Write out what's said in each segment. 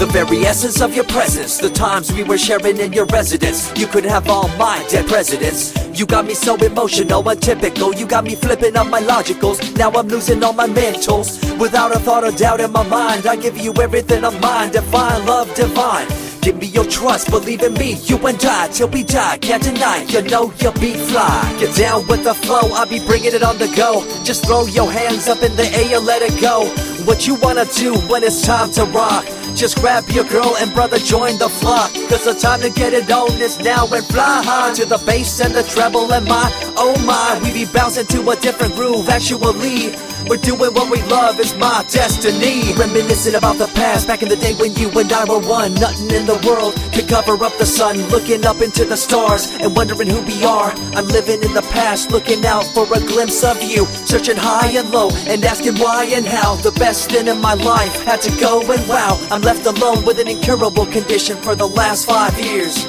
The very essence of your presence, the times we were sharing in your residence. You could have all my dead presidents. You got me so emotional, untypical. You got me flipping up my logicals. Now I'm losing all my mentals. Without a thought or doubt in my mind, I give you everything of mine. Divine love, divine. Give me your trust, believe in me, you and I, till we die, can't deny, you know you'll be fly. Get down with the flow, I'll be bringing it on the go. Just throw your hands up in the air, let it go. What you wanna do when it's time to rock? Just grab your girl and brother, join the flock. Cause the time to get it on is now, and fly high to the bass and the treble and my, oh my. We be bouncing to a different groove, actually. We're doing what we love, it's my destiny. Reminiscing about the past, back in the day when you and I were one. Nothing in the world could cover up the sun. Looking up into the stars and wondering who we are. I'm living in the past, looking out for a glimpse of you. Searching high and low and asking why and how. The best thing in my life had to go, and wow, I'm left alone with an incurable condition for the last 5 years.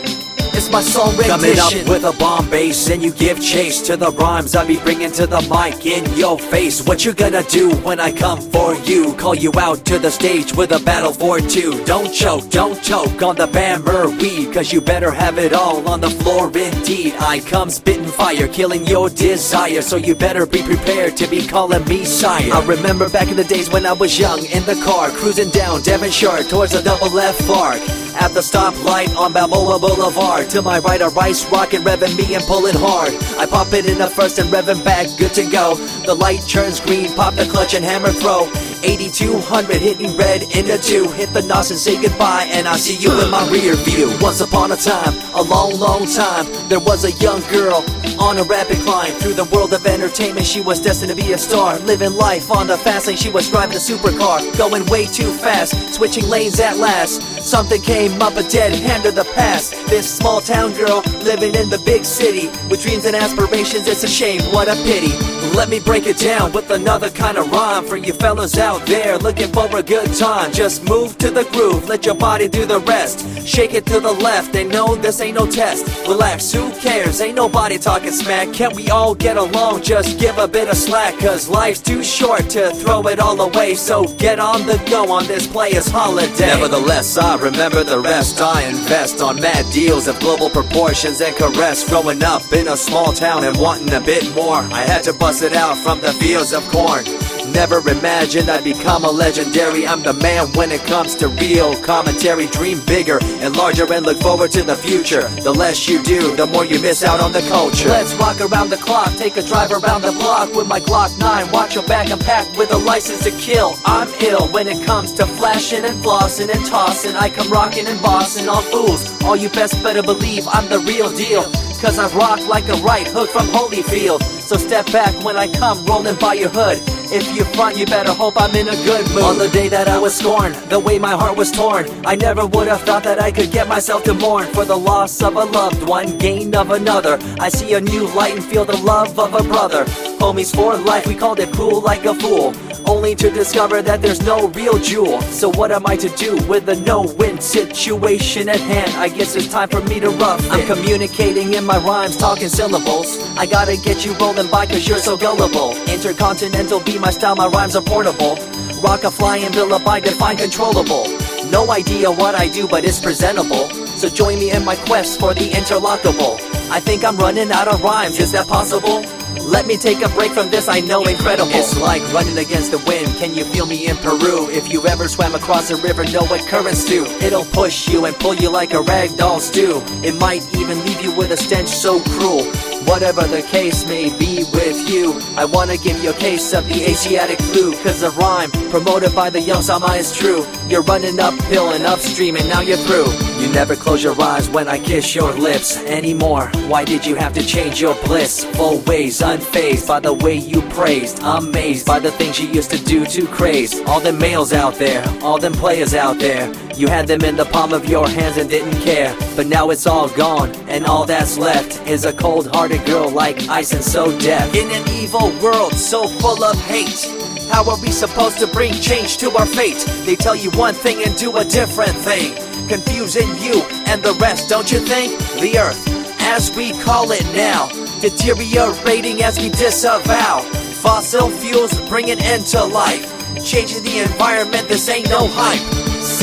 It's my song rendition. Coming up with a bomb bass and you give chase to the rhymes I be bringing to the mic in your face. What you gonna do when I come for you? Call you out to the stage with a battle for two. Don't choke on the bammer weed, cause you better have it all on the floor indeed. I come spitting fire, killing your desire, so you better be prepared to be calling me sire. I remember back in the days when I was young, in the car, cruising down Devonshire towards the double F arc. At the stoplight on Balboa Boulevard, to my right a rice rocket revving me and pulling hard. I pop it in the first and revving back, good to go. The light turns green, pop the clutch and hammer throw. 8200 hitting red in the 2. Hit the NOS and say goodbye, and I see you in my rear view. Once upon a time, a long time, there was a young girl on a rapid climb through the world of entertainment. She was destined to be a star, living life on the fast lane. She was driving a supercar, going way too fast, switching lanes at last. Something came up, a dead hand of the past. This small town girl living in the big city with dreams and aspirations. It's a shame, what a pity. Let me break it down with another kind of rhyme for you fellas out there looking for a good time. Just move to the groove, let your body do the rest. Shake it to the left, they know this ain't no test. Relax, who cares, ain't nobody talking smack. Can't we all get along, just give a bit of slack. Cause life's too short to throw it all away, so get on the go on this player's holiday. Nevertheless, I remember the rest. I invest on mad deals of global proportions and caress. Growing up in a small town and wanting a bit more, I had to bust it out from the fields of corn. Never imagined I'd become a legendary. I'm the man when it comes to real commentary. Dream bigger and larger and look forward to the future. The less you do, the more you miss out on the culture. Let's rock around the clock, take a drive around the block with my Glock 9. Watch your back, I'm packed with a license to kill. I'm ill when it comes to flashing and flossing and tossing. I come rocking and bossing on fools. All you best better believe I'm the real deal, cause I rock like a right hook from Holyfield. So step back when I come rolling by your hood. If you front, you better hope I'm in a good mood. On the day that I was scorned, the way my heart was torn, I never would have thought that I could get myself to mourn for the loss of a loved one, gain of another. I see a new light and feel the love of a brother. Homies for life, we called it cool like a fool, only to discover that there's no real jewel. So what am I to do with a no-win situation at hand? I guess it's time for me to rough it. I'm communicating in my rhymes, talking syllables. I gotta get you rolling by cause you're so gullible. Intercontinental be my style, my rhymes are portable. Rock a flying villa by define controllable. No idea what I do, but it's presentable. So join me in my quest for the interlockable. I think I'm running out of rhymes, is that possible? Let me take a break from this, I know incredible. It's like running against the wind, can you feel me in Peru? If you ever swam across a river, know what currents do. It'll push you and pull you like a ragdoll stew. It might even leave you with a stench so cruel. Whatever the case may be with you, I wanna give you a case of the Asiatic flu. Cause the rhyme promoted by the young Sama is true. You're running uphill and upstream and now you're through. You never close your eyes when I kiss your lips anymore. Why did you have to change your bliss? Full ways, unfazed by the way you praised. Amazed by the things you used to do to craze. All them males out there, all them players out there, you had them in the palm of your hands and didn't care. But now it's all gone, and all that's left is a cold-hearted girl like ice and so deaf. In an evil world so full of hate, how are we supposed to bring change to our fate? They tell you one thing and do a different thing, confusing you and the rest, don't you think? The earth, as we call it now, deteriorating as we disavow. Fossil fuels bring an end to life, changing the environment, this ain't no hype.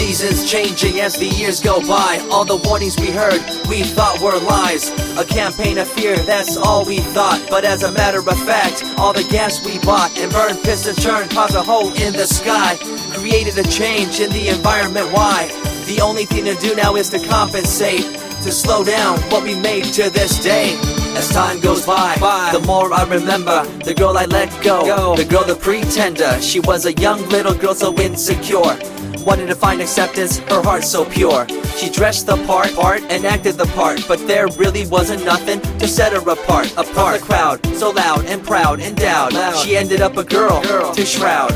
Seasons changing as the years go by. All the warnings we heard, we thought were lies. A campaign of fear, that's all we thought. But as a matter of fact, all the gas we bought and burned, pissed and churned caused a hole in the sky. Created a change in the environment, why? The only thing to do now is to compensate, to slow down what we made to this day. As time goes by, the more I remember the girl I let go, the girl, the pretender. She was a young little girl so insecure, wanted to find acceptance, her heart so pure. She dressed the part and acted the part, but there really wasn't nothing to set her apart from the crowd, so loud and proud, endowed. She ended up a girl to shroud.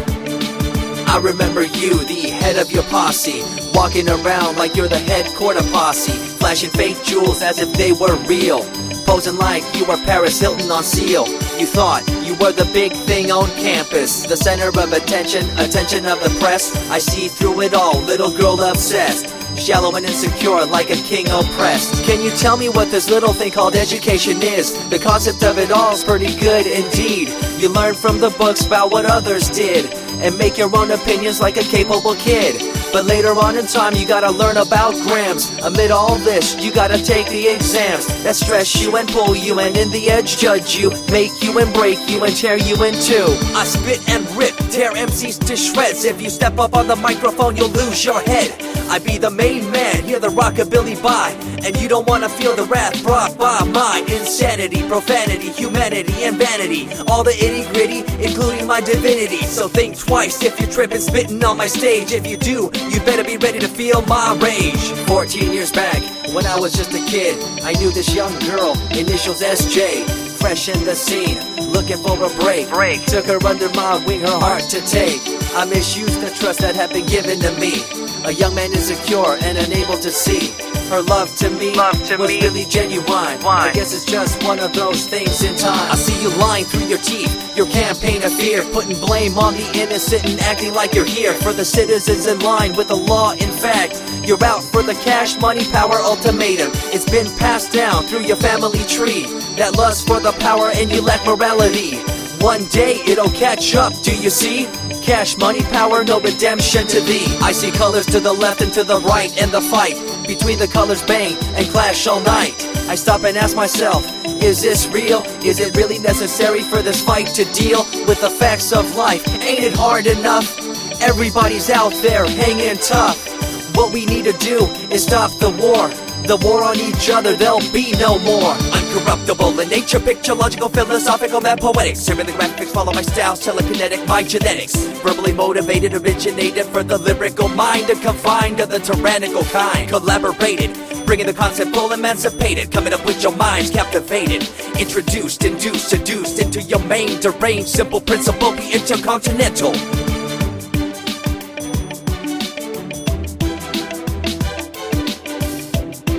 I remember you, the head of your posse, walking around like you're the head quarter posse, flashing fake jewels as if they were real, posing like you were Paris Hilton on seal. You thought you were the big thing on campus, the center of attention of the press. I see through it all, little girl obsessed, shallow and insecure like a king oppressed. Can you tell me what this little thing called education is? The concept of it all's pretty good indeed. You learn from the books about what others did and make your own opinions like a capable kid. But later on in time you gotta learn about grams. Amid all this you gotta take the exams that stress you and pull you, and in the edge judge you, make you and break you and tear you in two. I spit and rip, tear MCs to shreds. If you step up on the microphone you'll lose your head. I be the main man, hear the rockabilly by, and you don't wanna feel the wrath brought by my insanity, profanity, humanity, and vanity. All the itty gritty, including my divinity. So think twice if you're tripping, spitting on my stage. If you do, you better be ready to feel my rage. 14 years back, when I was just a kid, I knew this young girl, initials SJ, fresh in the scene, looking for a break. Took her under my wing, her heart to take. I misused the trust that had been given to me. A young man insecure and unable to see her love to me was really genuine. I guess it's just one of those things in time. I see you lying through your teeth, your campaign of fear, putting blame on the innocent and acting like you're here for the citizens in line with the law. In fact, you're out for the cash, money, power ultimatum. It's been passed down through your family tree, that lust for the power and you lack morality. One day it'll catch up, do you see? Cash, money, power, no redemption to thee. I see colors to the left and to the right, and the fight between the colors bang and clash all night. I stop and ask myself, is this real? Is it really necessary for this fight to deal with the facts of life? Ain't it hard enough? Everybody's out there hanging tough. What we need to do is stop the war on each other, there'll be no more. Uncorruptible in nature, picture, logical, philosophical, mad poetic. Serving the graphics, follow my style, telekinetic, my genetics. Verbally motivated, originated for the lyrical mind, and confined to the tyrannical kind. Collaborated, bringing the concept full emancipated, coming up with your minds captivated. Introduced, induced, seduced into your main deranged, simple principle, be intercontinental.